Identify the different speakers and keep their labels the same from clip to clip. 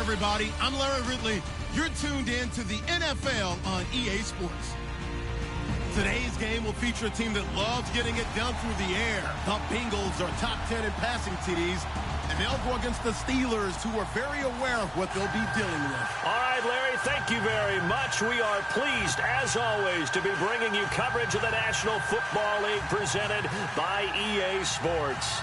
Speaker 1: everybody. I'm Larry Ridley. You're tuned in to the NFL on EA Sports. Today's game will feature a team that loves getting it done through the air. The Bengals are top 10 in passing TDs, and they'll go against the Steelers, who are very aware of what they'll be dealing with.
Speaker 2: All right, Larry, thank you very much. We are pleased, as always, to be bringing you coverage of the National Football League presented by EA Sports.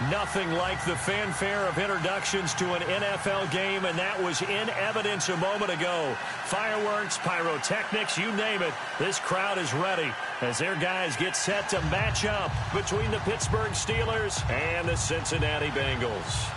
Speaker 2: Nothing like the fanfare of introductions to an NFL game, and that was in evidence a moment ago. Fireworks, pyrotechnics, you name it. This crowd is ready as their guys get set to match up between the Pittsburgh Steelers and the Cincinnati Bengals.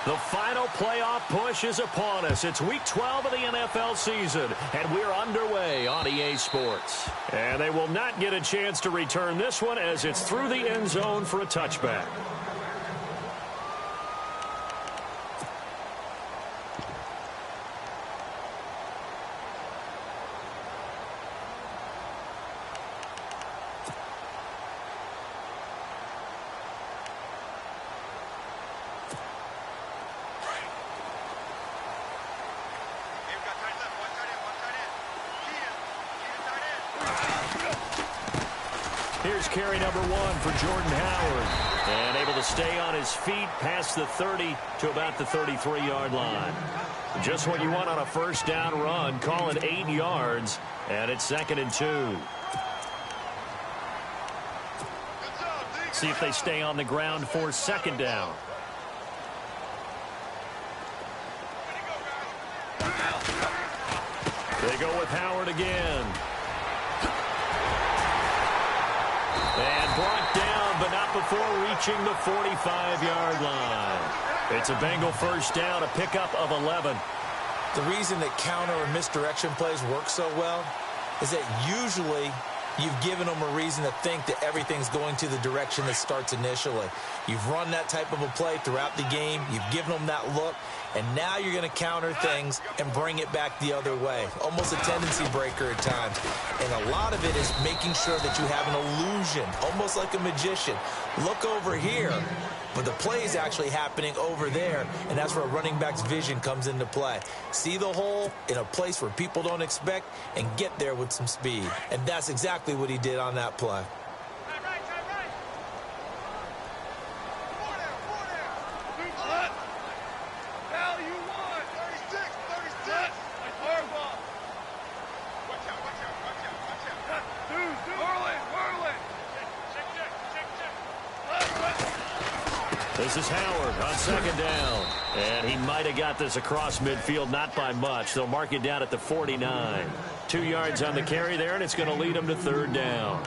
Speaker 2: The final playoff push is upon us. It's Week 12 of the NFL season, and we're underway on EA Sports. And they will not get a chance to return this one as it's through the end zone for a touchback. Here's carry number 1 for Jordan Howard. And able to stay on his feet past the 30 to about the 33-yard line. Just what you want on a first down run. Call it 8 yards. And it's 2nd and 2. See if they stay on the ground for 2nd down. They go with Howard again. And brought down, but not before reaching the 45-yard line. It's a Bengal first down, a pickup of 11.
Speaker 3: The reason that counter or misdirection plays work so well is that usually you've given them a reason to think that everything's going to the direction that starts initially. You've run that type of a play throughout the game. You've given them that look. And now you're going to counter things and bring it back the other way. Almost a tendency breaker at times. And a lot of it is making sure that you have an illusion, almost like a magician. Look over here, but the play is actually happening over there, and that's where a running back's vision comes into play. See the hole in a place where people don't expect and get there with some speed. And that's exactly what he did on that play.
Speaker 2: This is Howard on 2nd down. And he might have got this across midfield, not by much. They'll mark it down at the 49. 2 yards on the carry there, and it's going to lead him to 3rd down.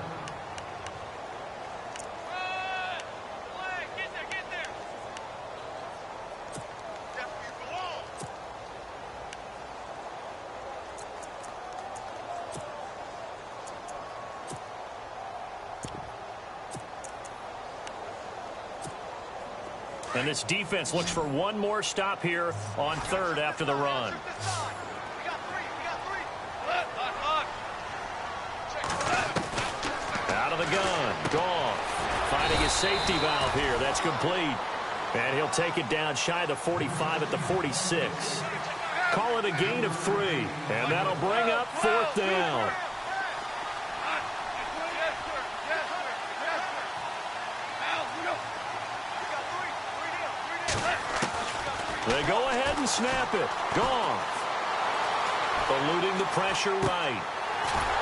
Speaker 2: And this defense looks for one more stop here on 3rd after the run. Out of the gun. Goff finding his safety valve here. That's complete. And he'll take it down shy of the 45 at the 46. Call it a gain of 3. And that'll bring up 4th down. They go ahead and snap it. Goff eluding the pressure right.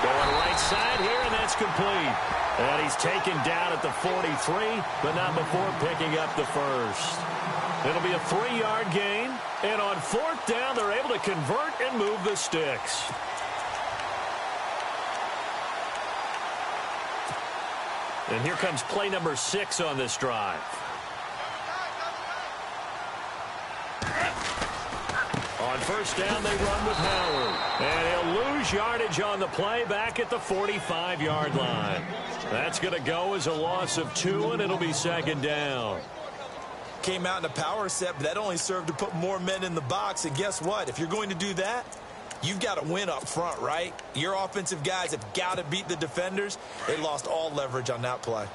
Speaker 2: Going right side here, and that's complete. And he's taken down at the 43, but not before picking up the first. It'll be a 3-yard gain, and on 4th down, they're able to convert and move the sticks. And here comes play number 6 on this drive. On 1st down, they run with Howard. And he'll lose yardage on the play back at the 45-yard line. That's going to go as a loss of 2, and it'll be 2nd down.
Speaker 3: Came out in a power set, but that only served to put more men in the box. And guess what? If you're going to do that, You've got to win up front, right? Your offensive guys have got to beat the defenders. They lost all leverage on that play.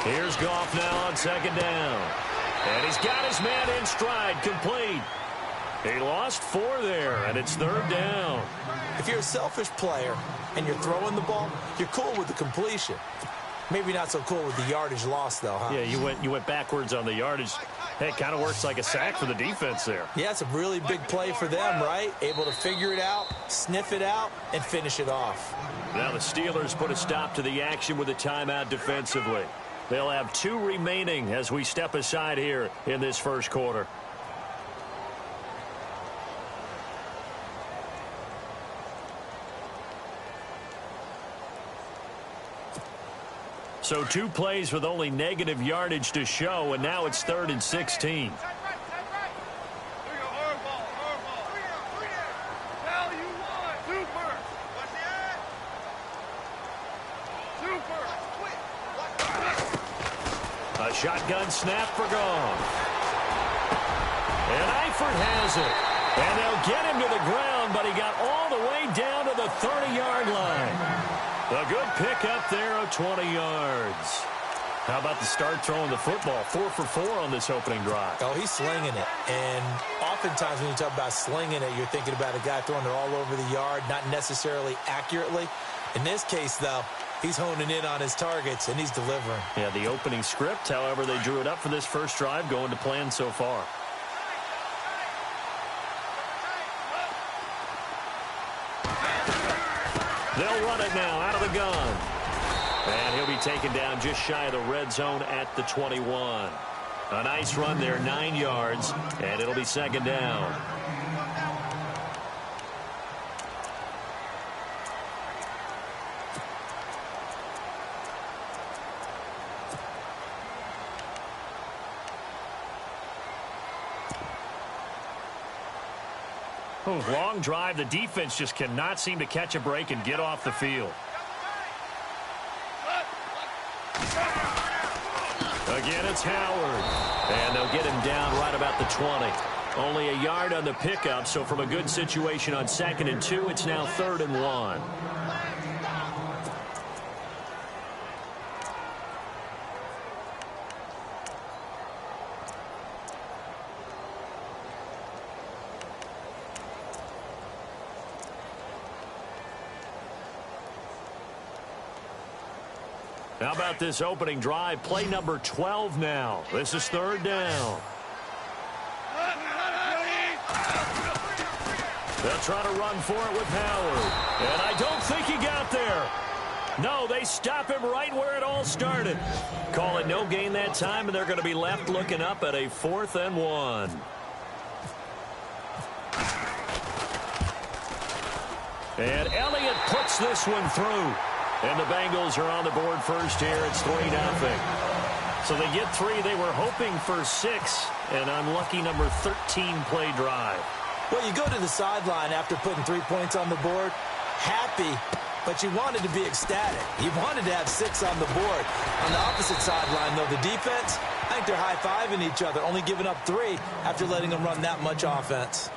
Speaker 2: Here's Goff now on second down. And he's got his man in stride, complete. He lost 4 there, and it's third down.
Speaker 3: If you're a selfish player and you're throwing the ball, you're cool with the completion. Maybe not so cool with the yardage loss, though, huh?
Speaker 2: Yeah, you went backwards on the yardage. Hey, it kind of works like a sack for the defense there.
Speaker 3: Yeah, it's a really big play for them, right? Able to figure it out, sniff it out, and finish it off.
Speaker 2: Now the Steelers put a stop to the action with a timeout defensively. They'll have 2 remaining as we step aside here in this first quarter. So 2 plays with only negative yardage to show, and now it's 3rd and 16. A shotgun snap for Goff. And Eifert has it. And they'll get him to the ground, but he got all the way down to the 30-yard line. A good pickup there of 20 yards. How about the start throwing the football? 4 for 4 on this opening drive.
Speaker 3: Oh, he's slinging it. And oftentimes when you talk about slinging it, you're thinking about a guy throwing it all over the yard, not necessarily accurately. In this case, though, he's honing in on his targets, and he's delivering.
Speaker 2: Yeah, the opening script, however, they drew it up for this first drive, going to plan so far. They'll run it now out of the gun. And he'll be taken down just shy of the red zone at the 21. A nice run there, 9 yards, and it'll be second down. Long drive. The defense just cannot seem to catch a break and get off the field. Again, it's Howard. And they'll get him down right about the 20. Only a yard on the pickup, so from a good situation on 2nd and 2, it's now 3rd and 1. How about this opening drive? Play number 12 now. This is 3rd down. They'll try to run for it with Howard. And I don't think he got there. No, they stop him right where it all started. Call it no gain that time, and they're going to be left looking up at a 4th and 1. And Elliott puts this one through. And the Bengals are on the board first here. It's 3-0. So they get 3. They were hoping for 6. An unlucky number 13 play drive.
Speaker 3: Well, you go to the sideline after putting 3 points on the board, happy, but you wanted to be ecstatic. You wanted to have 6 on the board. On the opposite sideline, though, the defense, I think they're high-fiving each other, only giving up 3 after letting them run that much offense.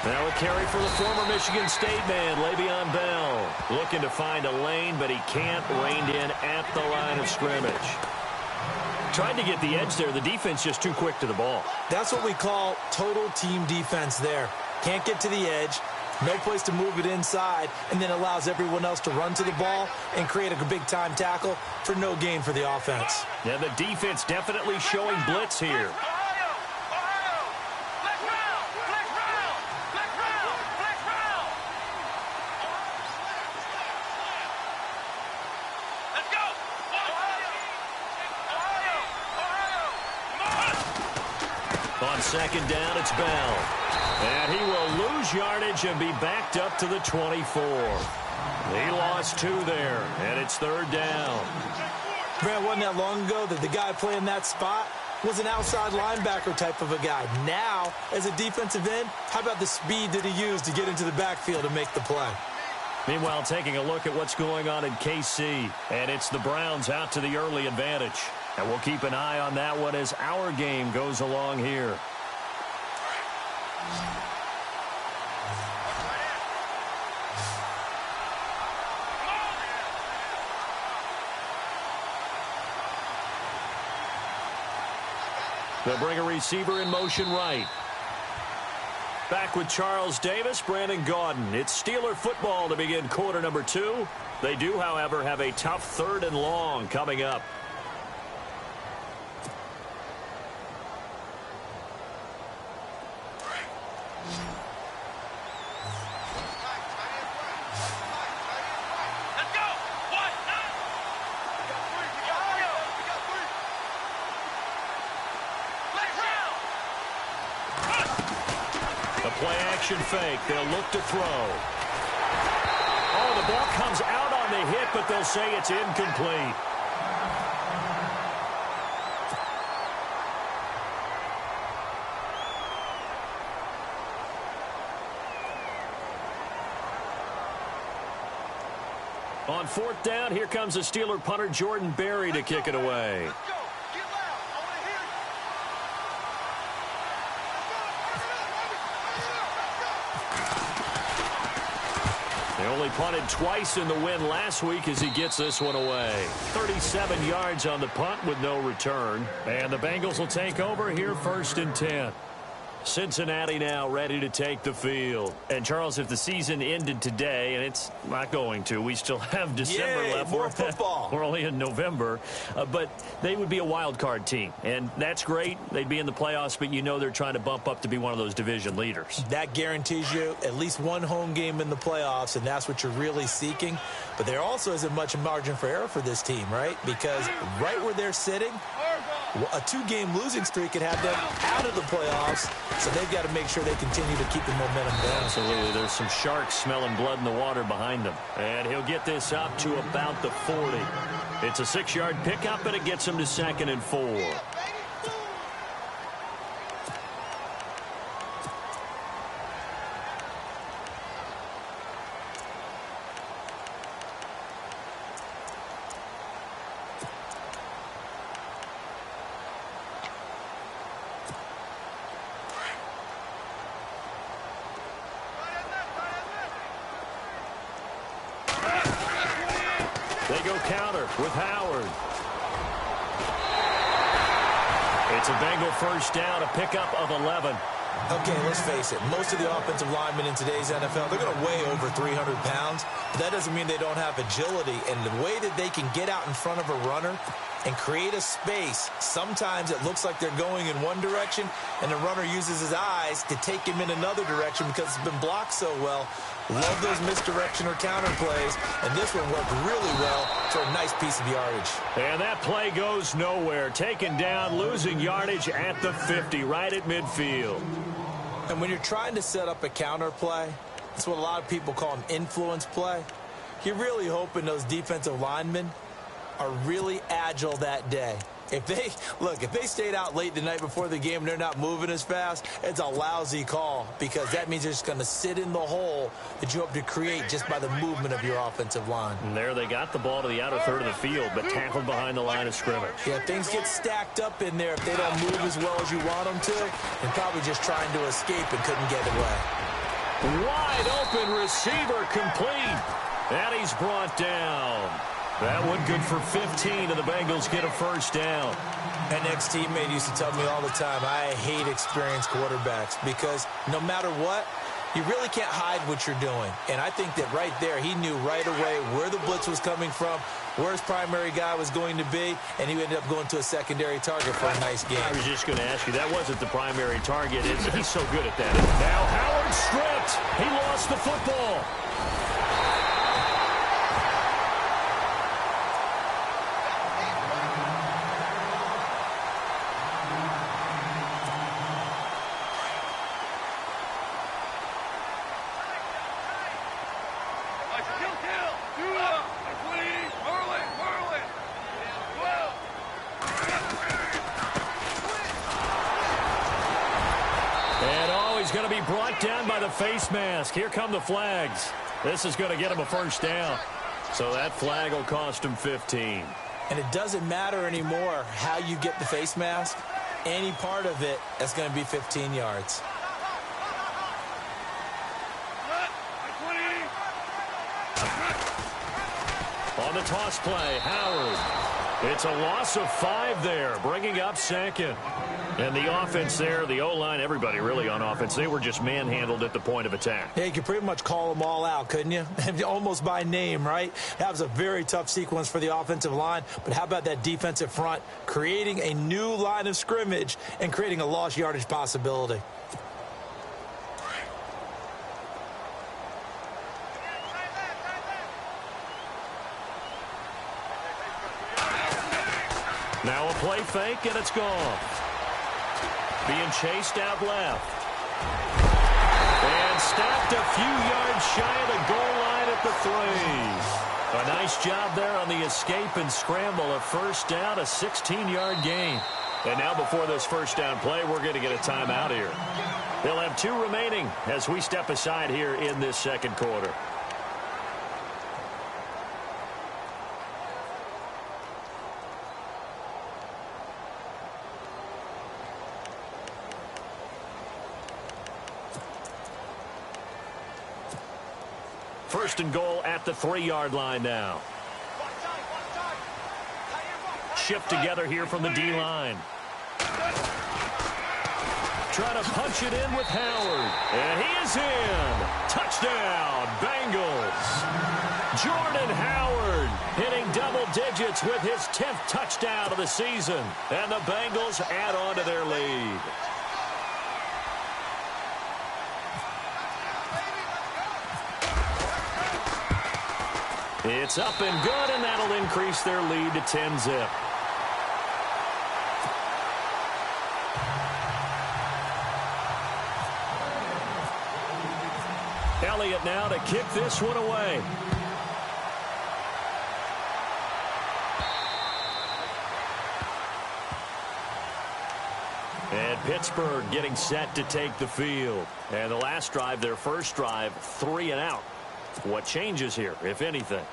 Speaker 2: Now a carry for the former Michigan State man, Le'Veon Bell. Looking to find a lane, but he can't. Reined in at the line of scrimmage. Tried to get the edge there. The defense just too quick to the ball.
Speaker 3: That's what we call total team defense there. Can't get to the edge. No place to move it inside, and then allows everyone else to run to the ball and create a big-time tackle for no gain for the offense.
Speaker 2: Yeah, the defense definitely showing blitz here. On second down, it's Bell. And he will lose yardage and be backed up to the 24. He lost 2 there, and it's third down.
Speaker 3: Man, wasn't that long ago that the guy playing that spot was an outside linebacker type of a guy. Now, as a defensive end, how about the speed that he used to get into the backfield and make the play?
Speaker 2: Meanwhile, taking a look at what's going on in KC, and it's the Browns out to the early advantage. And we'll keep an eye on that one as our game goes along here. They'll bring a receiver in motion right. Back with Charles Davis, Brandon Gaudin. It's Steeler football to begin quarter number 2. They do, however, have a tough 3rd and long coming up. Play-action fake. They'll look to throw. Oh, the ball comes out on the hit, but they'll say it's incomplete. On 4th down, here comes the Steeler punter Jordan Berry to kick it away. They only punted twice in the win last week as he gets this one away. 37 yards on the punt with no return. And the Bengals will take over here 1st and 10. Cincinnati now ready to take the field. And, Charles, if the season ended today, and it's not going to, we still have December left.
Speaker 3: More football.
Speaker 2: We're only in November. But they would be a wild card team. And that's great. They'd be in the playoffs, but you know they're trying to bump up to be one of those division leaders.
Speaker 3: That guarantees you at least one home game in the playoffs, and that's what you're really seeking. But there also isn't much margin for error for this team, right? Because right where they're sitting, a 2-game losing streak could have them out of the playoffs, so they've got to make sure they continue to keep the momentum going.
Speaker 2: Absolutely. There's some sharks smelling blood in the water behind them. And he'll get this up to about the 40. It's a 6-yard pickup, and it gets him to 2nd and 4. They go counter with Howard. It's a Bengal 1st down, a pickup of 11.
Speaker 3: Okay, let's face it. Most of the offensive linemen in today's NFL, they're going to weigh over 300 pounds. But that doesn't mean they don't have agility. And the way that they can get out in front of a runner and create a space, sometimes it looks like they're going in one direction, and the runner uses his eyes to take him in another direction because it's been blocked so well. Love those misdirection or counter plays, and this one worked really well for a nice piece of yardage.
Speaker 2: And that play goes nowhere. Taken down, losing yardage at the 50, right at midfield.
Speaker 3: And when you're trying to set up a counter play, that's what a lot of people call an influence play. You're really hoping those defensive linemen are really agile that day. If they stayed out late the night before the game and they're not moving as fast, it's a lousy call because that means they're just going to sit in the hole that you hope to create just by the movement of your offensive line.
Speaker 2: And there they got the ball to the outer third of the field, but tackled behind the line of scrimmage.
Speaker 3: Yeah, things get stacked up in there if they don't move as well as you want them to, and probably just trying to escape and couldn't get away.
Speaker 2: Wide open receiver complete, and he's brought down. That one good for 15, and the Bengals get a 1st down.
Speaker 3: An ex-teammate used to tell me all the time, I hate experienced quarterbacks because no matter what, you really can't hide what you're doing. And I think that right there, he knew right away where the blitz was coming from, where his primary guy was going to be, and he ended up going to a secondary target for a nice game.
Speaker 2: I was just going to ask you, that wasn't the primary target. He's so good at that. Now Howard stripped. He lost the football. He's going to be brought down by the face mask. Here come the flags. This is going to get him a first down. So that flag will cost him 15.
Speaker 3: And it doesn't matter anymore how you get the face mask. Any part of it is going to be 15 yards.
Speaker 2: On the toss play, Howard. It's a loss of 5 there, bringing up second. And the offense there, the O-line, everybody really on offense, they were just manhandled at the point of attack.
Speaker 3: Yeah, you could pretty much call them all out, couldn't you? Almost by name, right? That was a very tough sequence for the offensive line. But how about that defensive front creating a new line of scrimmage and creating a lost yardage possibility?
Speaker 2: Now a play fake, and it's gone. Being chased out left. And stopped a few yards shy of the goal line at the 3. A nice job there on the escape and scramble. A first down, a 16-yard gain. And now before this first down play, we're going to get a timeout here. They'll have 2 remaining as we step aside here in this second quarter. First and goal at the 3-yard line now. Shift together here from the D-line. Trying to punch it in with Howard. And he is in. Touchdown, Bengals. Jordan Howard hitting double digits with his 10th touchdown of the season. And the Bengals add on to their lead. It's up and good, and that'll increase their lead to 10-zip. Elliott now to kick this one away. And Pittsburgh getting set to take the field. And the last drive, their first drive, 3 and out. What changes here, if anything?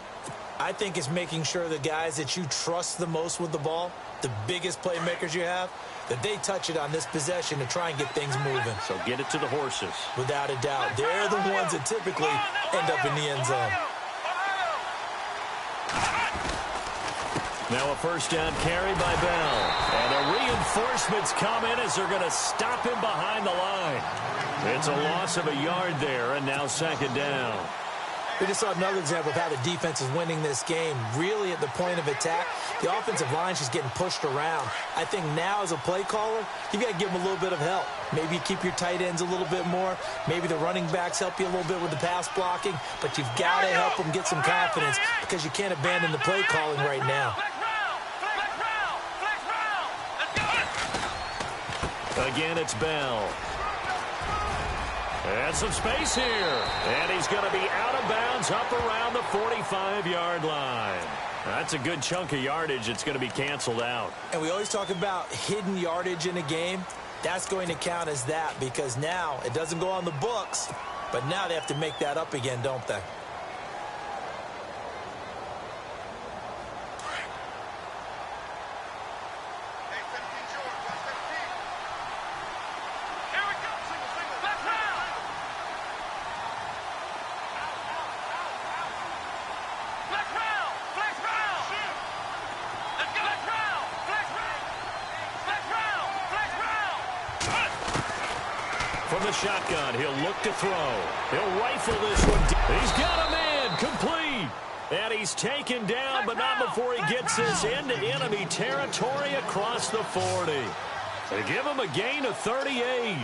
Speaker 3: I think it's making sure the guys that you trust the most with the ball, the biggest playmakers you have, that they touch it on this possession to try and get things moving.
Speaker 2: So get it to the horses.
Speaker 3: Without a doubt. They're the ones that typically end up in the end zone.
Speaker 2: Now a first down carry by Bell. And the reinforcements come in as they're going to stop him behind the line. It's a loss of a yard there, and now second down.
Speaker 3: We just saw another example of how the defense is winning this game. Really at the point of attack, the offensive line is just getting pushed around. I think now as a play caller, you got to give them a little bit of help. Maybe you keep your tight ends a little bit more. Maybe the running backs help you a little bit with the pass blocking. But you've got to help them get some confidence because you can't abandon the play calling right now.
Speaker 2: Again, it's Bell. And some space here. And he's going to be out of bounds up around the 45-yard line. That's a good chunk of yardage. It's going to be canceled out.
Speaker 3: And we always talk about hidden yardage in a game. That's going to count as that because now it doesn't go on the books, but now they have to make that up again, don't they?
Speaker 2: From the shotgun, he'll look to throw. He'll rifle this one. He's got a man complete. And he's taken down, but not before he gets this into enemy territory across the 40. They give him a gain of 38.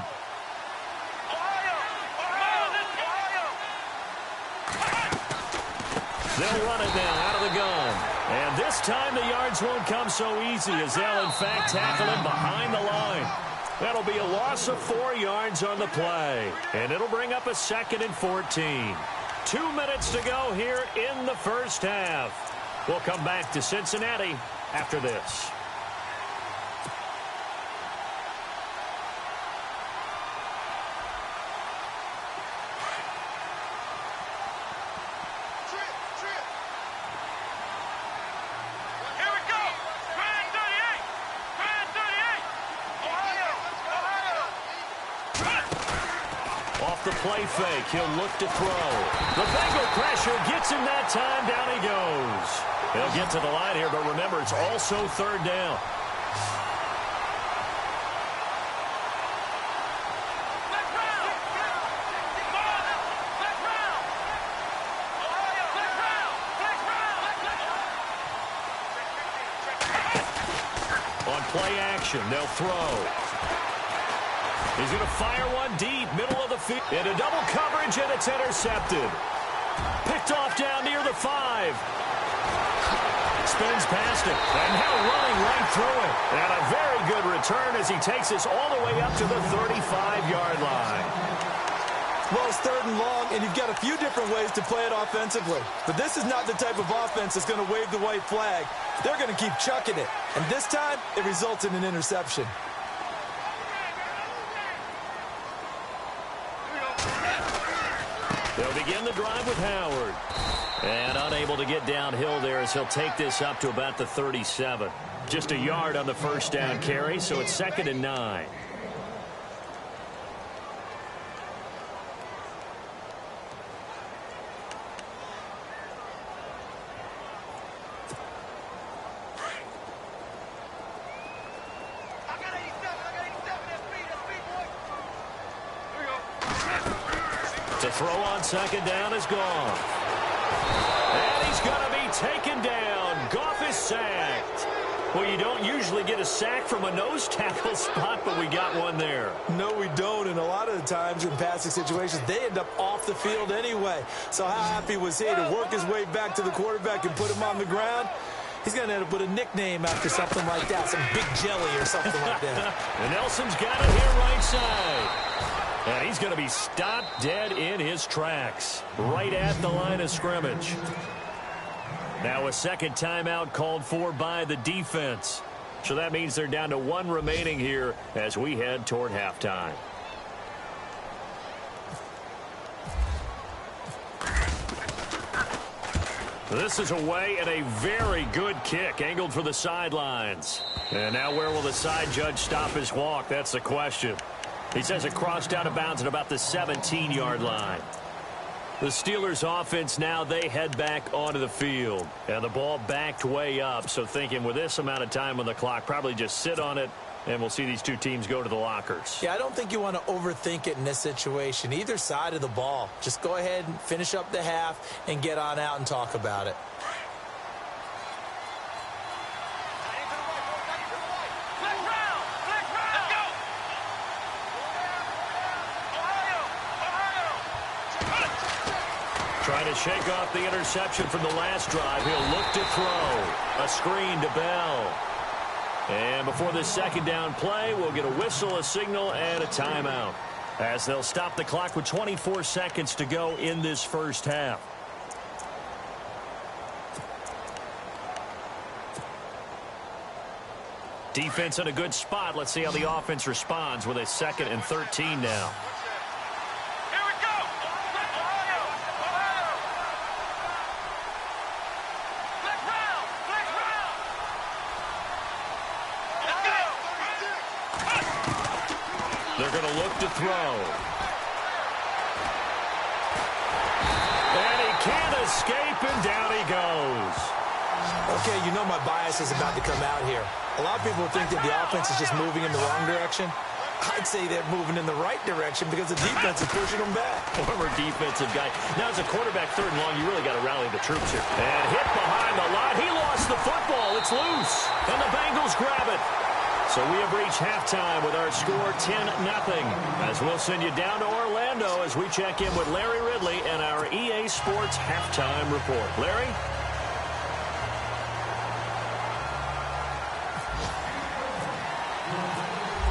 Speaker 2: They'll run it now out of the gun. And this time the yards won't come so easy as they'll, in fact, tackle him behind the line. That'll be a loss of 4 yards on the play. And it'll bring up a 2nd and 14. 2 minutes to go here in the first half. We'll come back to Cincinnati after this. the play fake. He'll look to throw. The Bengal pressure gets him that time. Down he goes. He'll get to the line here, but remember, it's also third down. On play action, they'll throw. He's going to fire one deep, middle of the field. Into double coverage, and it's intercepted. Picked off down near the 5. Spins past it, and now running right through it. And a very good return as he takes us all the way up to the 35-yard line.
Speaker 4: Well, it's third and long, and you've got a few different ways to play it offensively. But this is not the type of offense that's going to wave the white flag. They're going to keep chucking it. And this time, it results in an interception.
Speaker 2: They'll begin the drive with Howard. And unable to get downhill there as he'll take this up to about the 37. Just a yard on the first down carry, so it's 2nd and 9. The throw on 2nd down is gone. And he's going to be taken down. Goff is sacked. Well, you don't usually get a sack from a nose tackle spot, but we got one there.
Speaker 4: No, we don't. And a lot of the times in passing situations, they end up off the field anyway. So how happy was he to work his way back to the quarterback and put him on the ground? He's going to end up with a nickname after something like that, some Big Jelly or something like that.
Speaker 2: And Nelson's got it here right side. And he's going to be stopped dead in his tracks, right at the line of scrimmage. Now a second timeout called for by the defense. So that means they're down to 1 remaining here as we head toward halftime. This is away and a very good kick, angled for the sidelines. And now where will the side judge stop his walk? That's the question. He says it crossed out of bounds at about the 17-yard line. The Steelers offense now, they head back onto the field. And the ball backed way up. So thinking with this amount of time on the clock, probably just sit on it, and we'll see these two teams go to the lockers.
Speaker 4: Yeah, I don't think you want to overthink it in this situation. Either side of the ball. Just go ahead and finish up the half and get on out and talk about it.
Speaker 2: Trying to shake off the interception from the last drive. He'll look to throw. A screen to Bell. And before this second down play, we'll get a whistle, a signal, and a timeout, as they'll stop the clock with 24 seconds to go in this first half. Defense in a good spot. Let's see how the offense responds with a 2nd and 13 now. They're going to look to throw. And he can't escape, and down he goes.
Speaker 4: Okay, you know my bias is about to come out here. A lot of people think that the offense is just moving in the wrong direction. I'd say they're moving in the right direction because the defense is pushing them back.
Speaker 2: Former defensive guy. Now, as a quarterback, 3rd and long, you really got to rally the troops here. And hit behind the line. He lost the football. It's loose. And the Bengals grab it. So we have reached halftime with our score 10-0. As we'll send you down to Orlando as we check in with Larry Ridley and our EA Sports halftime report. Larry?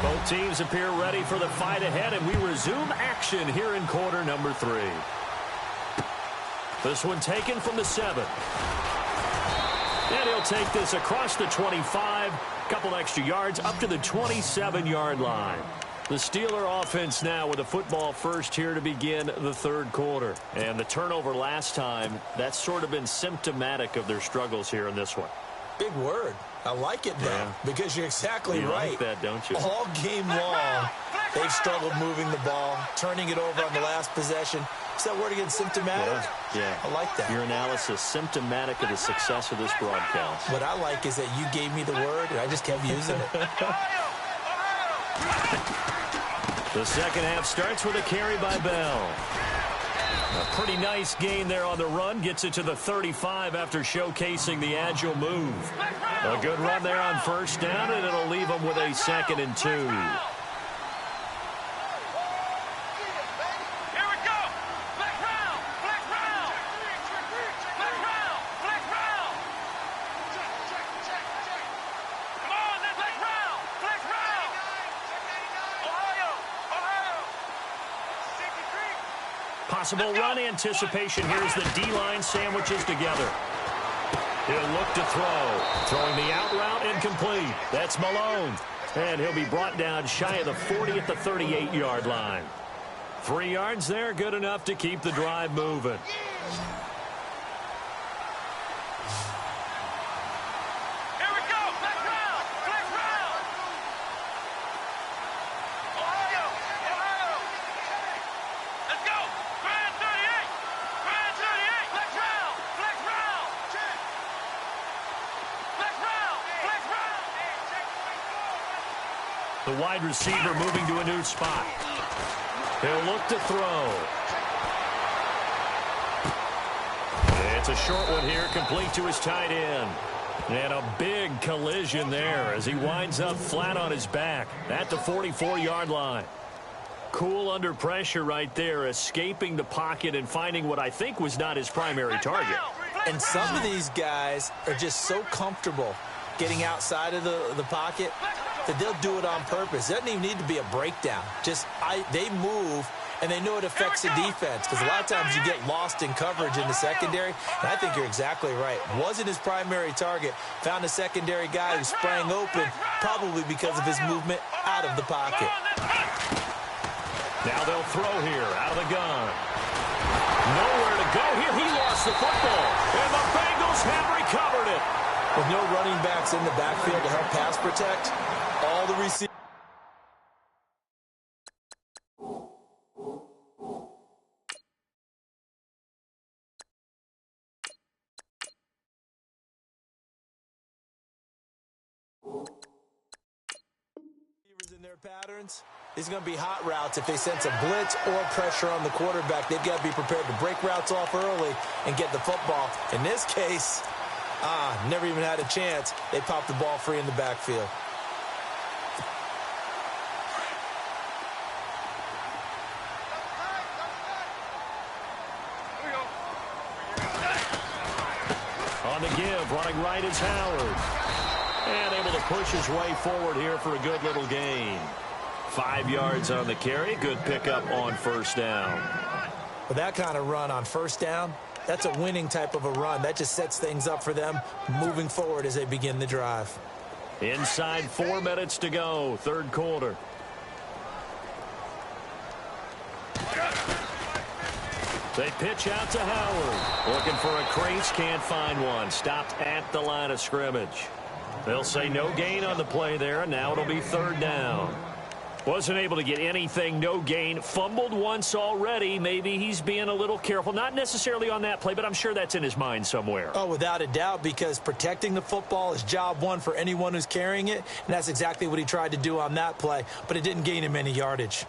Speaker 2: Both teams appear ready for the fight ahead, and we resume action here in quarter number 3. This one taken from the 7. And he'll take this across the 25. Couple extra yards up to the 27-yard line. The Steeler offense now with a football first here to begin the 3rd quarter. And the turnover last time, that's sort of been symptomatic of their struggles here in this one.
Speaker 4: Big word. I like it now because you're exactly right.
Speaker 2: You like that, don't you?
Speaker 4: All game long, They've struggled moving the ball, turning it over on the last possession. Is that word again, symptomatic?
Speaker 2: Yeah.
Speaker 4: I like that.
Speaker 2: Your analysis, symptomatic of the success of this broadcast.
Speaker 4: What I like is that you gave me the word, and I just kept using it.
Speaker 2: The second half starts with a carry by Bell. A pretty nice gain there on the run. Gets it to the 35 after showcasing the agile move. A good run there on first down, and it'll leave them with a 2nd and 2. Possible run anticipation. Here's the D-line sandwiches together. He'll look to throw. Throwing the out route incomplete. That's Malone. And he'll be brought down shy of the 40 at the 38-yard line. 3 yards there, good enough to keep the drive moving. The wide receiver moving to a new spot. He'll look to throw. It's a short one here, complete to his tight end. And a big collision there as he winds up flat on his back at the 44-yard line. Cool under pressure right there, escaping the pocket and finding what I think was not his primary target.
Speaker 4: And some of these guys are just so comfortable getting outside of the pocket that they'll do it on purpose. It doesn't even need to be a breakdown. They move, and they know it affects the defense, because a lot of times you get lost in coverage in the secondary, and I think you're exactly right. Wasn't his primary target. Found a secondary guy who sprang open, probably because of his movement out of the pocket.
Speaker 2: Now they'll throw here, out of the gun. Nowhere to go here. He lost the football, and the Bengals have recovered it.
Speaker 4: With no running backs in the backfield to help pass protect, all the receivers. In their patterns, these are going to be hot routes. If they sense a blitz or pressure on the quarterback, they've got to be prepared to break routes off early and get the football. In this case, never even had a chance. They popped the ball free in the backfield.
Speaker 2: On the give, running right is Howard. And able to push his way forward here for a good little gain. 5 yards on the carry. Good pickup on first down.
Speaker 4: With that kind of run on first down, that's a winning type of a run. That just sets things up for them moving forward as they begin the drive.
Speaker 2: Inside 4 minutes to go, third quarter. They pitch out to Howard. Looking for a crease, can't find one. Stopped at the line of scrimmage. They'll say no gain on the play there, and now it'll be third down. Wasn't able to get anything, no gain. Fumbled once already. Maybe he's being a little careful. Not necessarily on that play, but I'm sure that's in his mind somewhere.
Speaker 4: Oh, without a doubt, because protecting the football is job one for anyone who's carrying it, and that's exactly what he tried to do on that play, but it didn't gain him any yardage.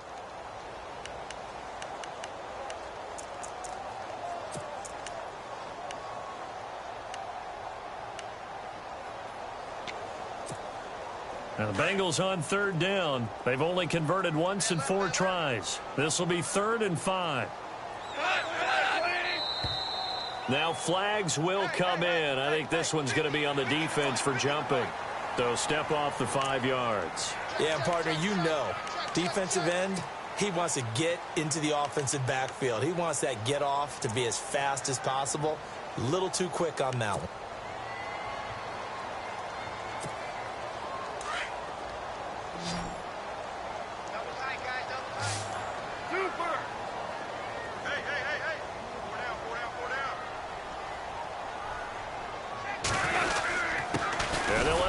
Speaker 2: Now the Bengals on third down. They've only converted once in 4 tries. This will be 3rd and 5. Now flags will come in. I think this one's going to be on the defense for jumping. So step off the 5 yards.
Speaker 4: Yeah, partner, you know, defensive end, he wants to get into the offensive backfield. He wants that get off to be as fast as possible. A little too quick on that one.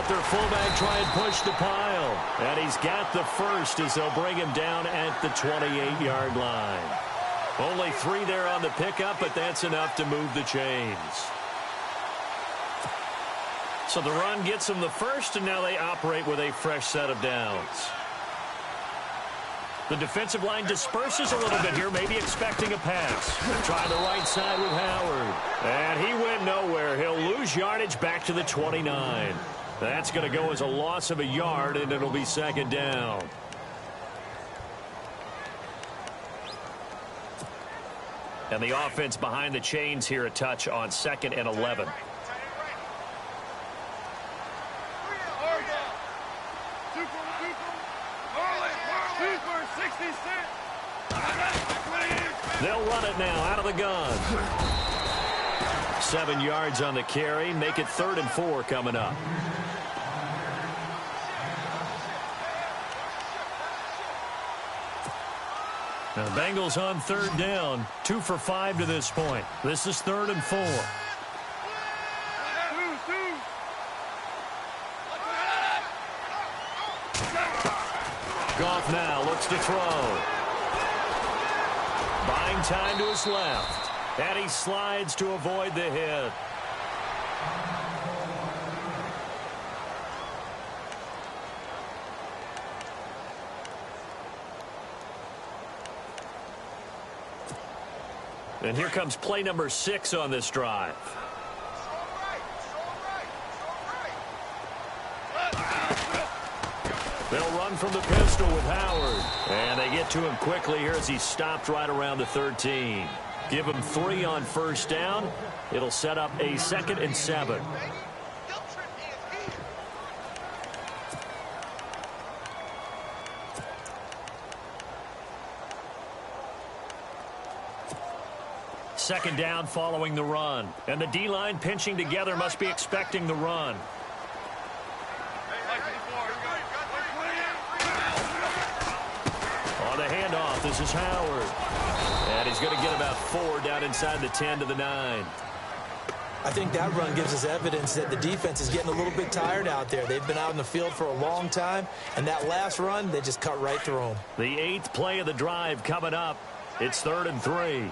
Speaker 2: let their fullback try and push the pile. And he's got the first as they'll bring him down at the 28-yard line. Only 3 there on the pickup, but that's enough to move the chains. So the run gets them the first, and now they operate with a fresh set of downs. The defensive line disperses a little bit here, maybe expecting a pass. Try the right side with Howard. And he went nowhere. He'll lose yardage back to the 29. That's going to go as a loss of a yard, and it'll be second down. And the offense behind the chains here a touch on 2nd and 11. They'll run it now out of the gun. 7 yards on the carry. Make it 3rd and 4 coming up. Now the Bengals on 3rd down. 2 for 5 to this point. This is 3rd and 4. Goff now looks to throw. Buying time to his left. And he slides to avoid the hit. And here comes play number 6 on this drive. They'll run from the pistol with Howard. And they get to him quickly here as he's stopped right around the 13. Give him 3 on 1st down. It'll set up a 2nd and 7. Second down following the run. And the D-line pinching together must be expecting the run. On the handoff, this is Howard. And he's going to get about 4 down inside the 10 to the 9.
Speaker 4: I think that run gives us evidence that the defense is getting a little bit tired out there. They've been out in the field for a long time, and that last run, they just cut right through them.
Speaker 2: The 8th play of the drive coming up. It's 3rd and 3.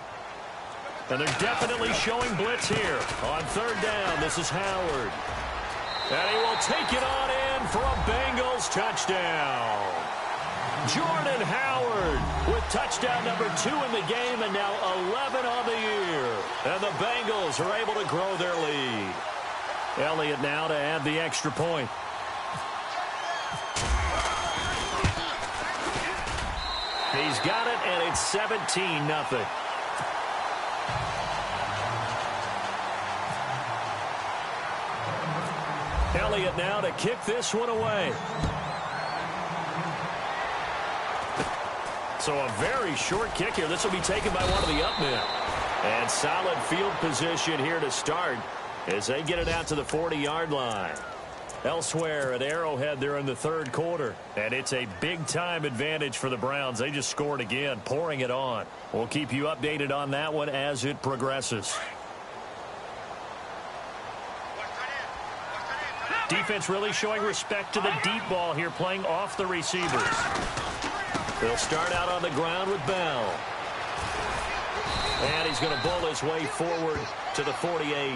Speaker 2: And they're definitely showing blitz here. On 3rd down, this is Howard. And he will take it on in for a Bengals touchdown. Jordan Howard with touchdown number 2 in the game and now 11 on the year. And the Bengals are able to grow their lead. Elliott now to add the extra point. He's got it, and it's 17-0. Elliott now to kick this one away. So a very short kick here. This will be taken by one of the up men. And solid field position here to start as they get it out to the 40-yard line. Elsewhere at Arrowhead, they're in the 3rd quarter. And it's a big-time advantage for the Browns. They just scored again, pouring it on. We'll keep you updated on that one as it progresses. Defense really showing respect to the deep ball here, playing off the receivers. They'll start out on the ground with Bell. And he's going to bull his way forward to the 48.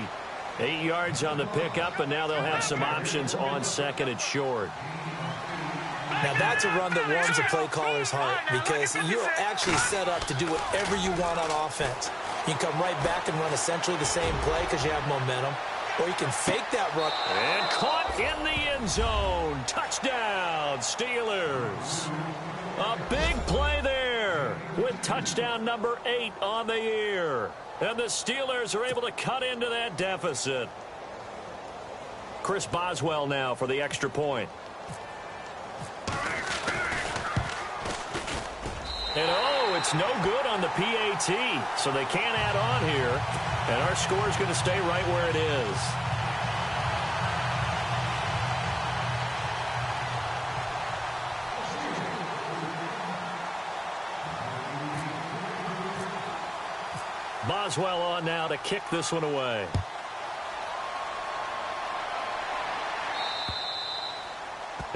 Speaker 2: 8 yards on the pickup, and now they'll have some options on 2nd and short.
Speaker 4: Now, that's a run that warms a play caller's heart because you're actually set up to do whatever you want on offense. You can come right back and run essentially the same play because you have momentum. Or you can fake that run.
Speaker 2: And caught in the end zone. Touchdown, Steelers. A big play there with touchdown number 8 on the year. And the Steelers are able to cut into that deficit. Chris Boswell now for the extra point. And oh, it's no good on the PAT. So they can't add on here. And our score is going to stay right where it is. Boswell on now to kick this one away.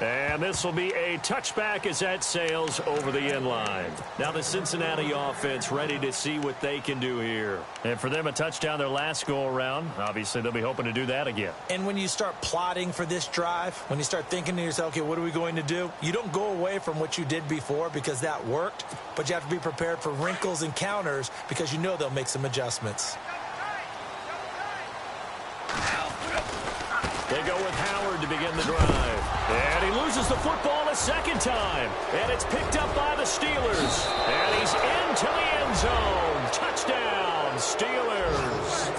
Speaker 2: And this will be a touchback as that sails over the end line. Now the Cincinnati offense ready to see what they can do here. And for them, a touchdown their last go-around. Obviously, they'll be hoping to do that again.
Speaker 4: And when you start plotting for this drive, when you start thinking to yourself, okay, what are we going to do? You don't go away from what you did before because that worked, but you have to be prepared for wrinkles and counters because you know they'll make some adjustments.
Speaker 2: They go with Howard to begin the drive. And he loses the football a second time. And it's picked up by the Steelers. And he's into the end zone. Touchdown, Steelers.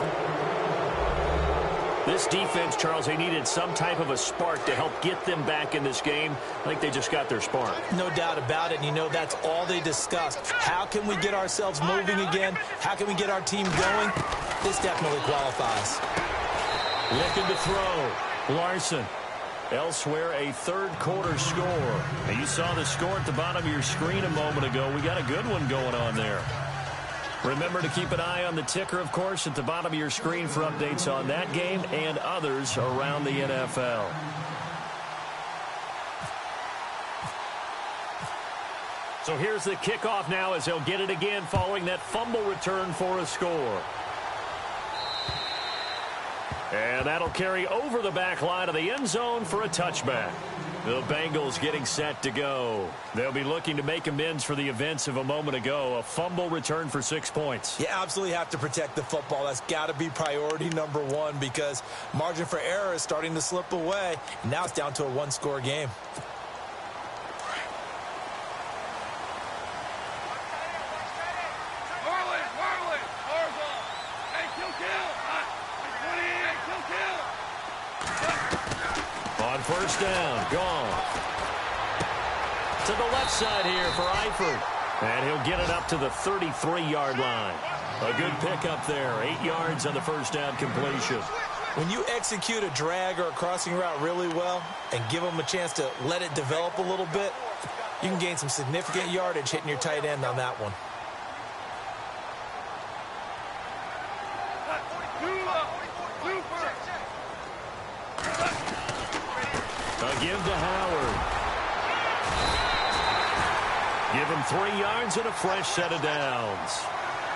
Speaker 2: This defense, Charles, they needed some type of a spark to help get them back in this game. I think they just got their spark.
Speaker 4: No doubt about it. And you know that's all they discussed. How can we get ourselves moving again? How can we get our team going? This definitely qualifies.
Speaker 2: Looking to throw. Larson. Elsewhere, a third-quarter score. And you saw the score at the bottom of your screen a moment ago. We got a good one going on there. Remember to keep an eye on the ticker, of course, at the bottom of your screen for updates on that game and others around the NFL. So here's the kickoff now as they'll get it again following that fumble return for a score. And that'll carry over the back line of the end zone for a touchback. The Bengals getting set to go. They'll be looking to make amends for the events of a moment ago. A fumble return for 6 points.
Speaker 4: You absolutely have to protect the football. That's got to be priority number one because margin for error is starting to slip away. And now it's down to a one-score game.
Speaker 2: First down, gone. To the left side here for Eifert. And he'll get it up to the 33-yard line. A good pickup there. 8 yards on the first down completion.
Speaker 4: When you execute a drag or a crossing route really well and give them a chance to let it develop a little bit, you can gain some significant yardage hitting your tight end on that one.
Speaker 2: Give to Howard. Give him 3 yards and a fresh set of downs.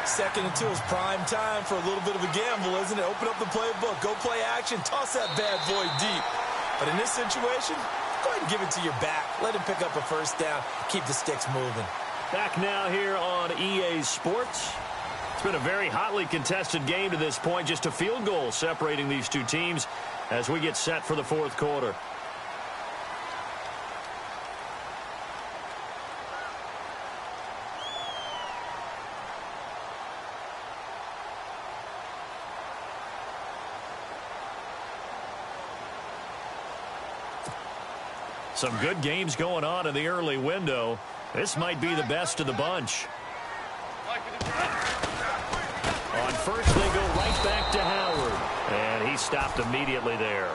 Speaker 4: 2nd and 2 is prime time for a little bit of a gamble, isn't it? Open up the playbook, go play action, toss that bad boy deep. But in this situation, go ahead and give it to your back. Let him pick up a first down. Keep the sticks moving.
Speaker 2: Back now here on EA Sports. It's been a very hotly contested game to this point. Just a field goal separating these two teams as we get set for the fourth quarter. Some good games going on in the early window. This might be the best of the bunch. On first, they go right back to Howard. And he stopped immediately there.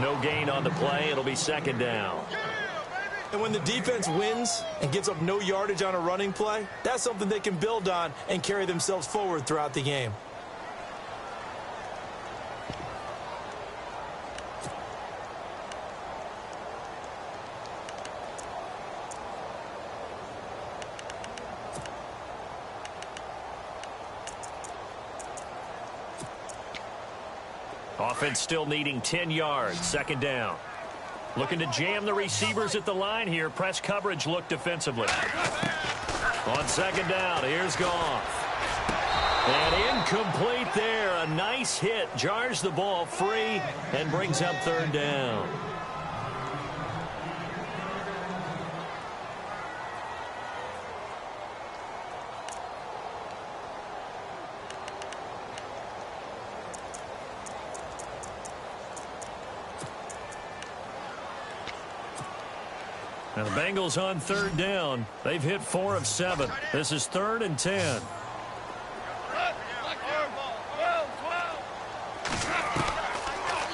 Speaker 2: No gain on the play. It'll be second down.
Speaker 4: And when the defense wins and gives up no yardage on a running play, that's something they can build on and carry themselves forward throughout the game.
Speaker 2: Offense still needing 10 yards. Second down. Looking to jam the receivers at the line here. Press coverage look defensively. On second down, here's Goff. And incomplete there. A nice hit. Jars the ball free and brings up third down. And the Bengals on third down. They've hit 4 of 7. This is 3rd and 10.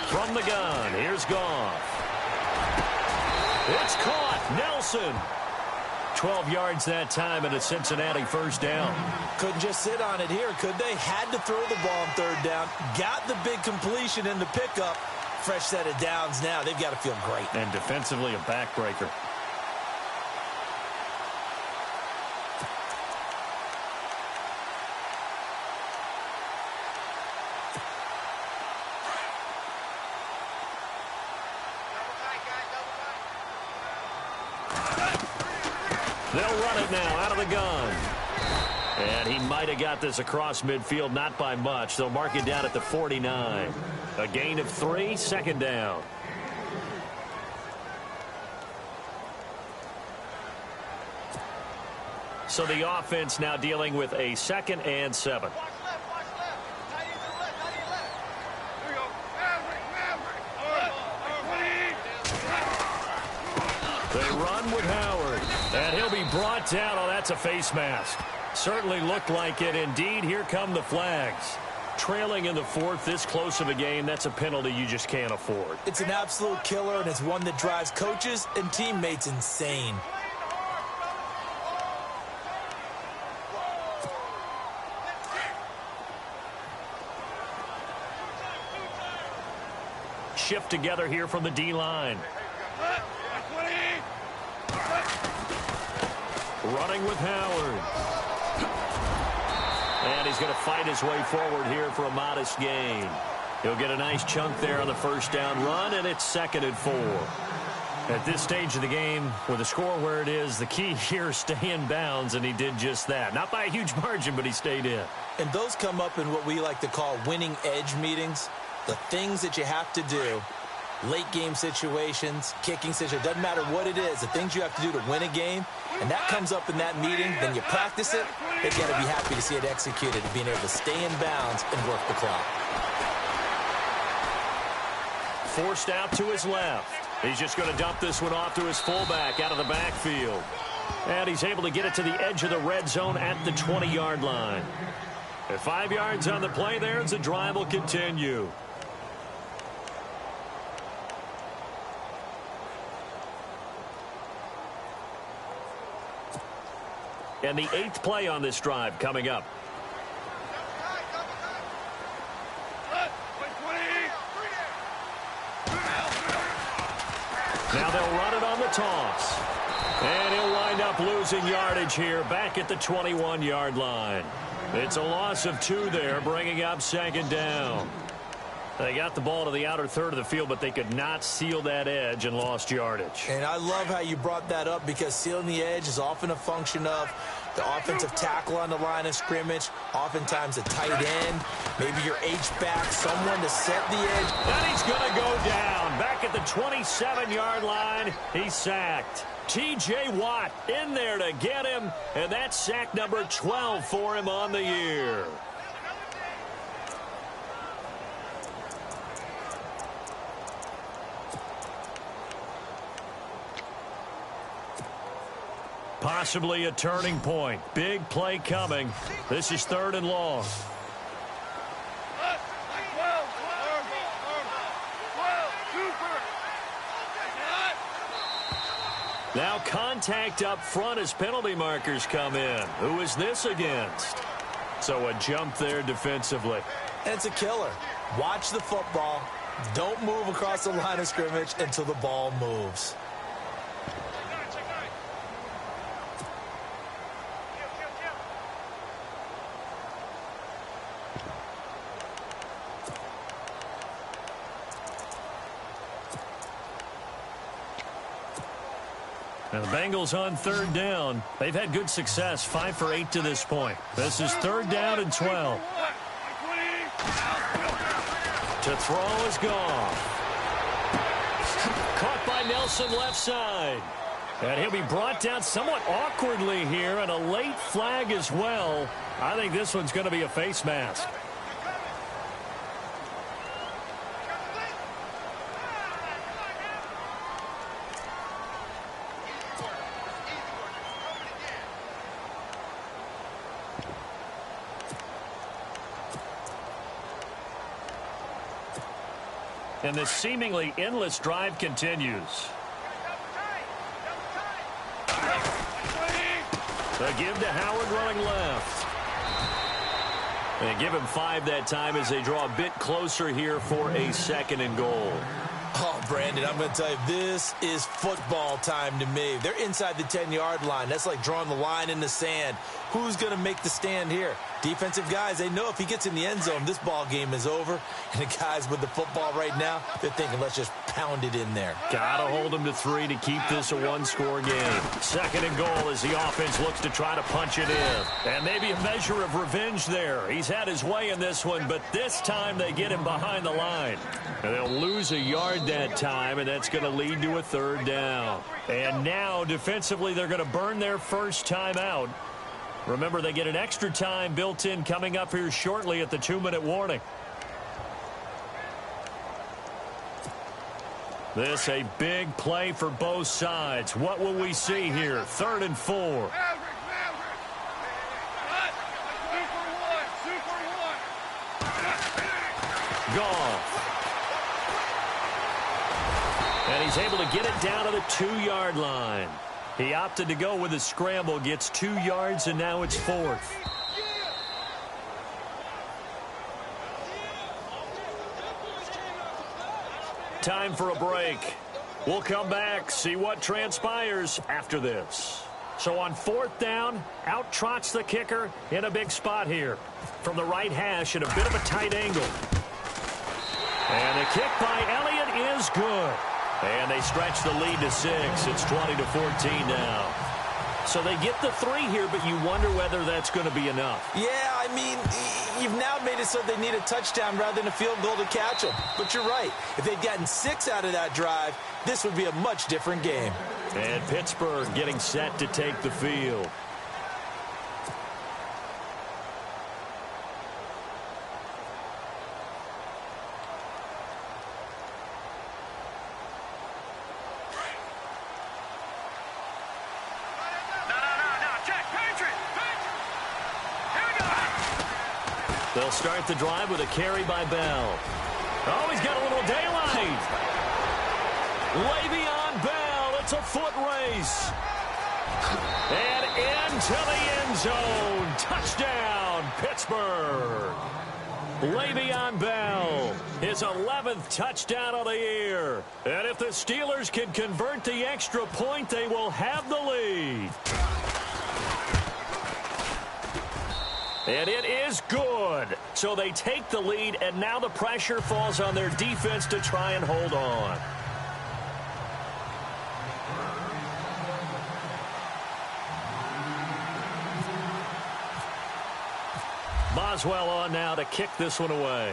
Speaker 2: From the gun, here's Goff. It's caught. Nelson. 12 yards that time and a Cincinnati first down.
Speaker 4: Couldn't just sit on it here, could they? Had to throw the ball on third down. Got the big completion in the pickup.
Speaker 3: fresh set of downs now. They've got to feel great.
Speaker 2: And defensively, a backbreaker. They'll run it now out of the gun. And he might have got this across midfield, not by much. They'll mark it down at the 49. A gain of 3, 2nd down. So the offense now dealing with a 2nd and 7. They run with Howard. And he'll be brought down. Oh, that's a face mask. Certainly looked like it. Indeed, here come the flags. Trailing in the 4th, this close of a game, that's a penalty you just can't afford.
Speaker 3: It's an absolute killer, and it's one that drives coaches and teammates insane.
Speaker 2: Shift together here from the D-line. Running with Howard. And he's going to fight his way forward here for a modest gain. He'll get a nice chunk there on the 1st down run, and it's 2nd and 4. At this stage of the game, with the score where it is, the key here is stay in bounds, and he did just that. Not by a huge margin, but he stayed in.
Speaker 3: And those come up in what we like to call winning edge meetings. The things that you have to do, late game situations, kicking situations, doesn't matter what it is, the things you have to do to win a game, and that comes up in that meeting, then you practice it, they've got to be happy to see it executed and being able to stay in bounds and work the clock.
Speaker 2: Forced out to his left. He's just going to dump this one off to his fullback out of the backfield. And he's able to get it to the edge of the red zone at the 20-yard line. At 5 yards on the play there, as the drive will continue. And the 8th play on this drive coming up. Now they'll run it on the toss. And he'll wind up losing yardage here back at the 21-yard line. It's a loss of 2 there, bringing up 2nd down. They got the ball to the outer third of the field, but they could not seal that edge and lost yardage.
Speaker 3: And I love how you brought that up, because sealing the edge is often a function of the offensive tackle on the line of scrimmage, oftentimes a tight end, maybe your H-back, someone to set the edge.
Speaker 2: And he's going to go down. Back at the 27-yard line, he's sacked. T.J. Watt in there to get him, and that's sack number 12 for him on the year. Possibly a turning point. Big play coming. This is 3rd and long. Now contact up front as penalty markers come in. Who is this against? So a jump there defensively.
Speaker 3: And it's a killer. Watch the football. Don't move across the line of scrimmage until the ball moves.
Speaker 2: And the Bengals on 3rd down. They've had good success, 5 for 8 to this point. This is 3rd down and 12. To throw is Goff. Caught by Nelson left side. And he'll be brought down somewhat awkwardly here, and a late flag as well. I think this one's going to be a face mask. And this seemingly endless drive continues. The give to Howard running left. They give him 5 that time as they draw a bit closer here for a 2nd and goal.
Speaker 4: Oh, Brandon, I'm going to tell you, this is football time to me. They're inside the 10-yard line. That's like drawing the line in the sand. Who's going to make the stand here? Defensive guys, they know if he gets in the end zone, this ball game is over. And the guys with the football right now, they're thinking, let's just pound it in there.
Speaker 2: Got to hold them to 3 to keep this a one-score game. 2nd and goal as the offense looks to try to punch it in. And maybe a measure of revenge there. He's had his way in this one, but this time they get him behind the line. And they'll lose a yard that time, and that's going to lead to a 3rd down. And now, defensively, they're going to burn their first time out. Remember, they get an extra time built in coming up here shortly at the 2-minute warning. This a big play for both sides. What will we see here? 3rd and 4. Goff. And he's able to get it down to the 2-yard line. He opted to go with a scramble, gets 2 yards, and now it's 4th. Time for a break. We'll come back, see what transpires after this. So on 4th down, out trots the kicker in a big spot here. From the right hash at a bit of a tight angle. And the kick by Elliott is good. And they stretch the lead to 6. It's 20-14 now. So they get the 3 here, but you wonder whether that's going to be enough.
Speaker 4: Yeah, I mean, you've now made it so they need a touchdown rather than a field goal to catch them. But you're right. If they'd gotten 6 out of that drive, this would be a much different game.
Speaker 2: And Pittsburgh getting set to take the field. They'll start the drive with a carry by Bell. Oh, he's got a little daylight. Le'Veon Bell, it's a foot race. And into the end zone. Touchdown, Pittsburgh. Le'Veon Bell, his 11th touchdown of the year. And if the Steelers can convert the extra point, they will have the lead. And it is good. So they take the lead, and now the pressure falls on their defense to try and hold on. Boswell on now to kick this one away.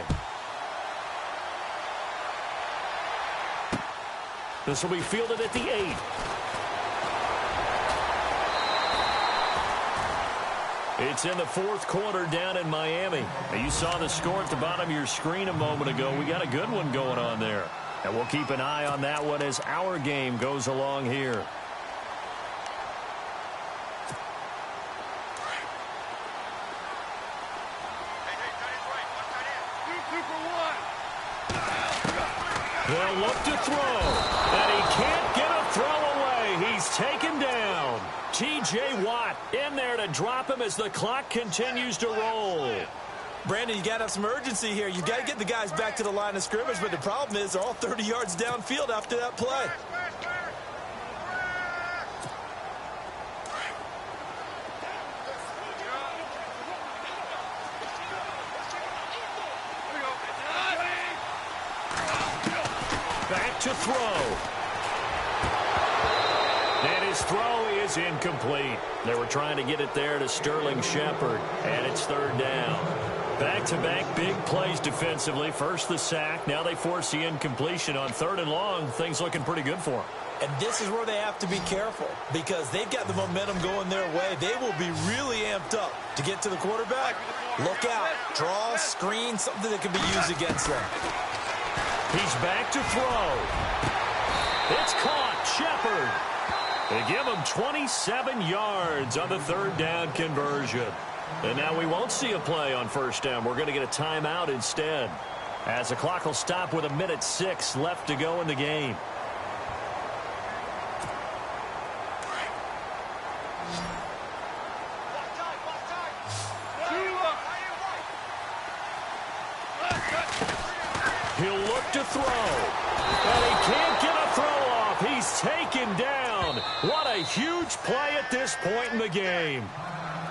Speaker 2: This will be fielded at the 8. It's in the 4th quarter down in Miami. You saw the score at the bottom of your screen a moment ago. We got a good one going on there. And we'll keep an eye on that one as our game goes along here. They'll look to throw. And he can't get a throw away. He's taken down. T.J. Watt in there to drop him as the clock continues to roll.
Speaker 4: Brandon, you got to have some urgency here. You got to get the guys back to the line of scrimmage, but the problem is they're all 30 yards downfield after that play.
Speaker 2: Back to throw. And his throw is incomplete. They were trying to get it there to Sterling Shepard, and it's 3rd down. Back-to-back big plays defensively. First the sack. Now they force the incompletion on 3rd and long. Things looking pretty good for them.
Speaker 4: And this is where they have to be careful because they've got the momentum going their way. They will be really amped up to get to the quarterback. Look out. Draw, screen, something that can be used against them.
Speaker 2: He's back to throw. It's caught. Shepard. They give him 27 yards on the 3rd down conversion. And now we won't see a play on 1st down. We're going to get a timeout instead, as the clock will stop with 1:06 left to go in the game. He'll look to throw. And he can't get a throw off. He's taken down. What a huge play at this point in the game.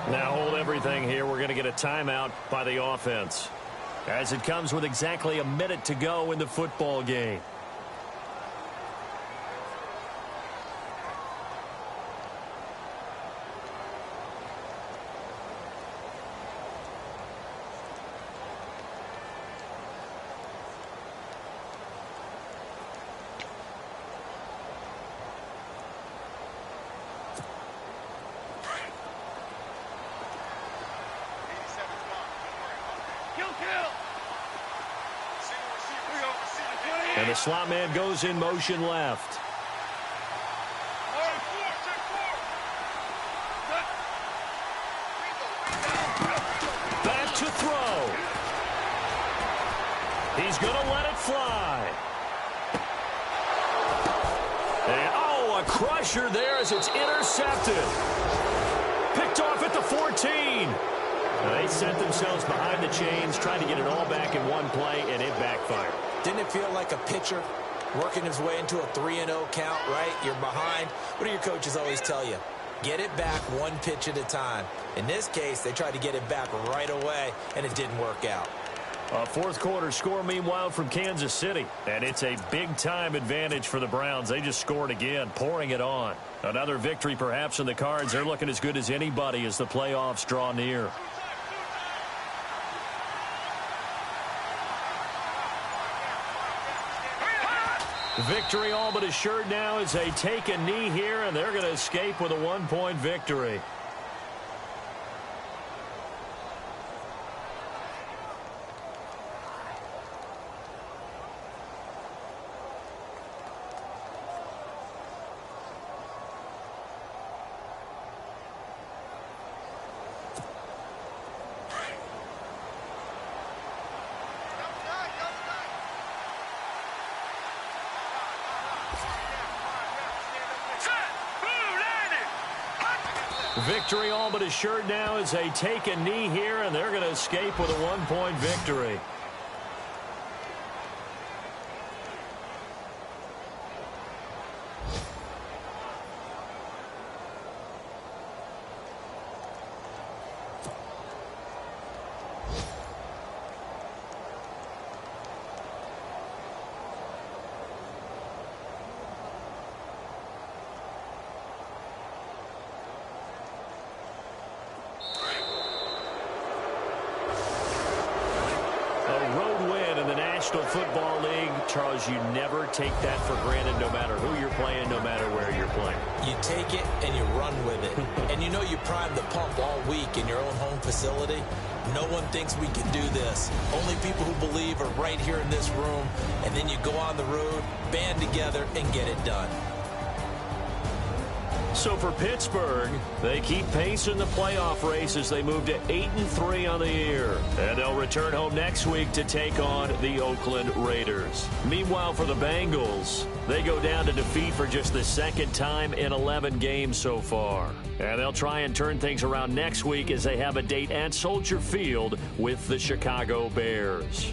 Speaker 2: Now hold everything here. We're going to get a timeout by the offense, as it comes with exactly a minute to go in the football game. And the slot man goes in motion left. Back to throw. He's going to let it fly. And, oh, a crusher there as it's intercepted. Picked off at the 14. They set themselves behind the chains, trying to get it all back in one play, and it backfired.
Speaker 3: Didn't it feel like a pitcher working his way into a 3-0 count, right? You're behind. What do your coaches always tell you? Get it back one pitch at a time. In this case, they tried to get it back right away, and it didn't work out.
Speaker 2: A fourth quarter score, meanwhile, from Kansas City. And it's a big-time advantage for the Browns. They just scored again, pouring it on. Another victory perhaps in the cards. They're looking as good as anybody as the playoffs draw near. Victory all but assured now as they take a knee here, and they're going to escape with a one-point victory. Victory all but assured now as they take a knee here, and they're going to escape with a one-point victory. Football League, Charles, you never take that for granted, no matter who you're playing, no matter where you're playing.
Speaker 3: You take it and you run with it. And you know you primed the pump all week in your own home facility. No one thinks we can do this. Only people who believe are right here in this room. And then you go on the road, band together, and get it done.
Speaker 2: So for Pittsburgh, they keep pace in the playoff race as they move to 8-3 on the year. And they'll return home next week to take on the Oakland Raiders. Meanwhile, for the Bengals, they go down to defeat for just the second time in 11 games so far. And they'll try and turn things around next week as they have a date at Soldier Field with the Chicago Bears.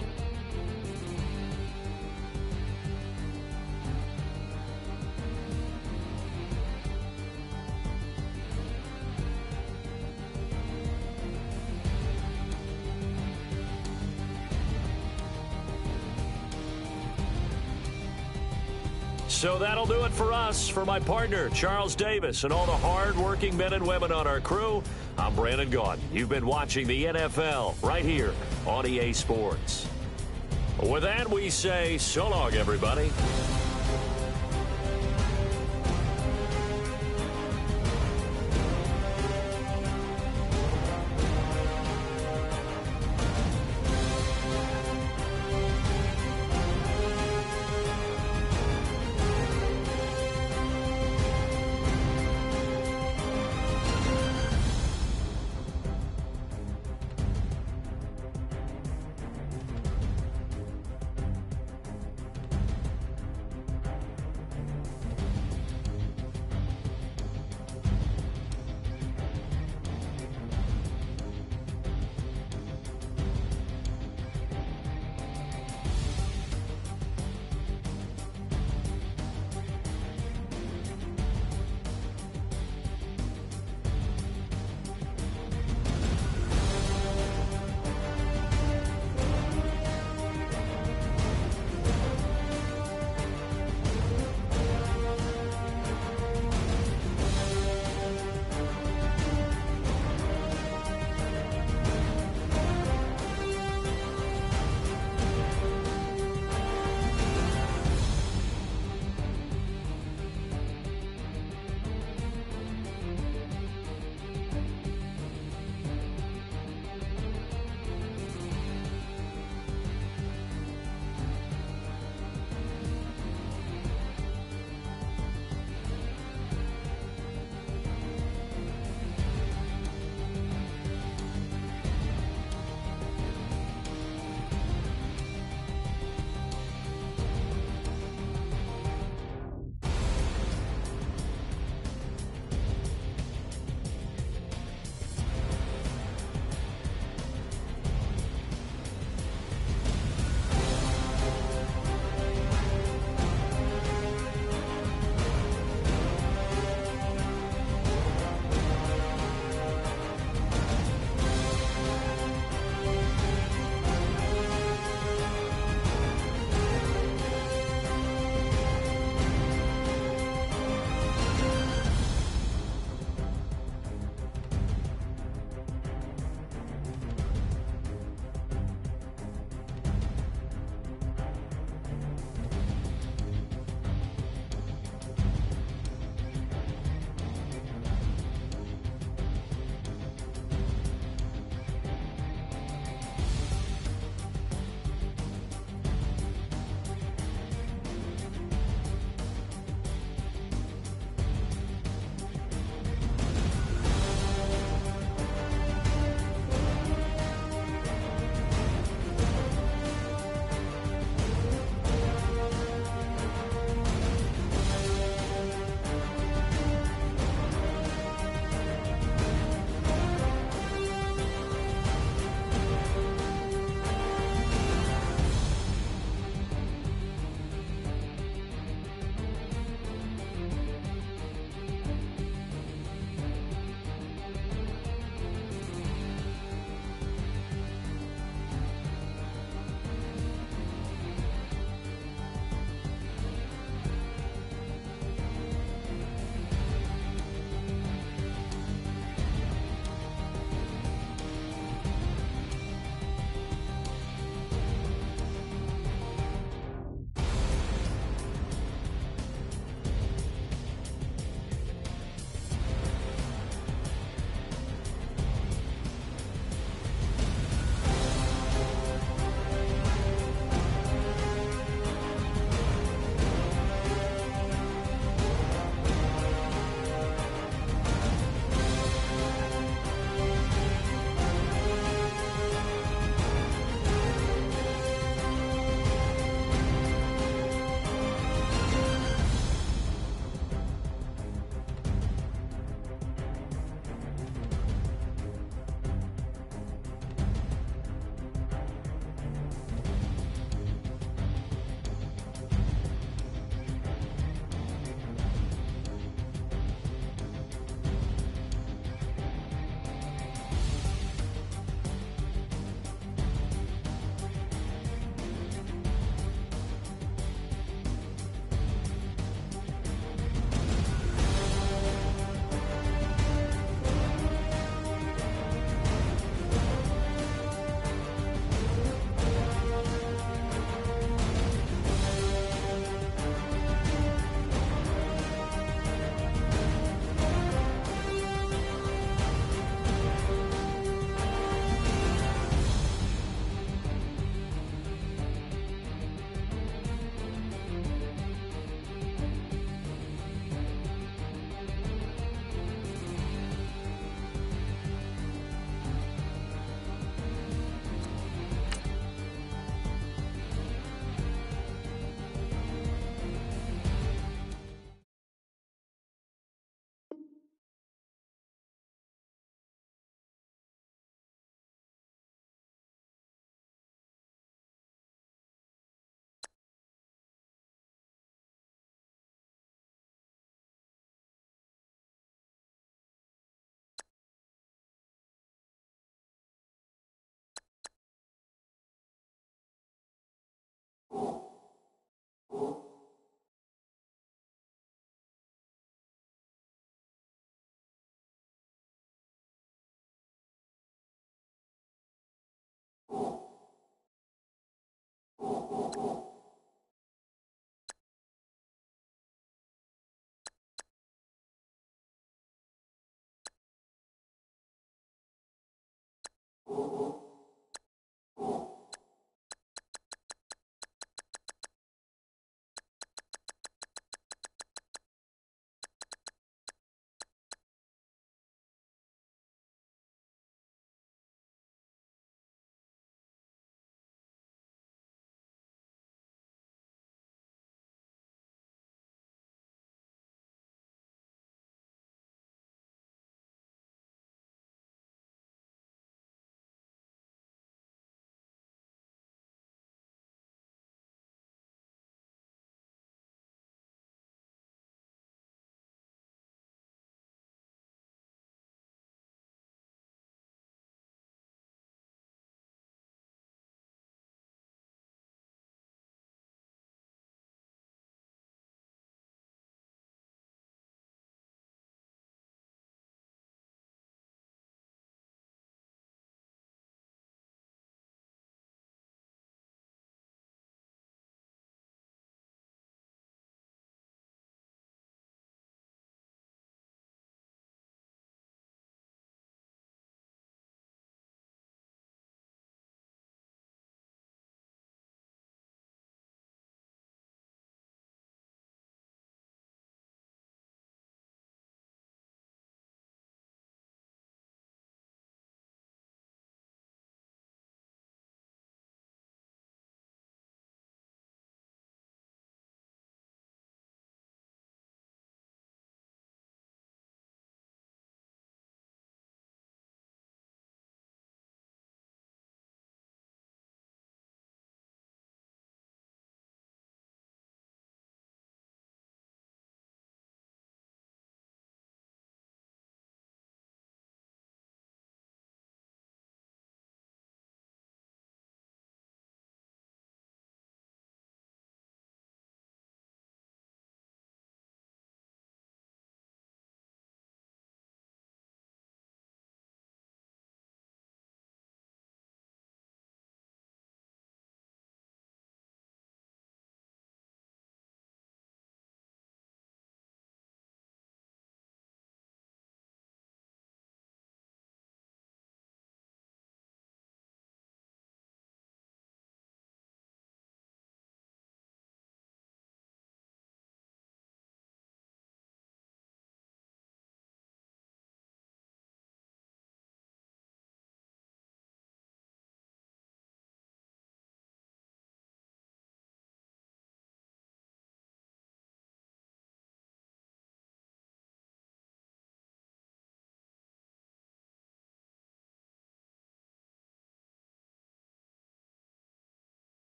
Speaker 2: So that'll do it for us. For my partner, Charles Davis, and all the hard-working men and women on our crew, I'm Brandon Gaudin. You've been watching the NFL right here on EA Sports. With that, we say so long, everybody.
Speaker 5: You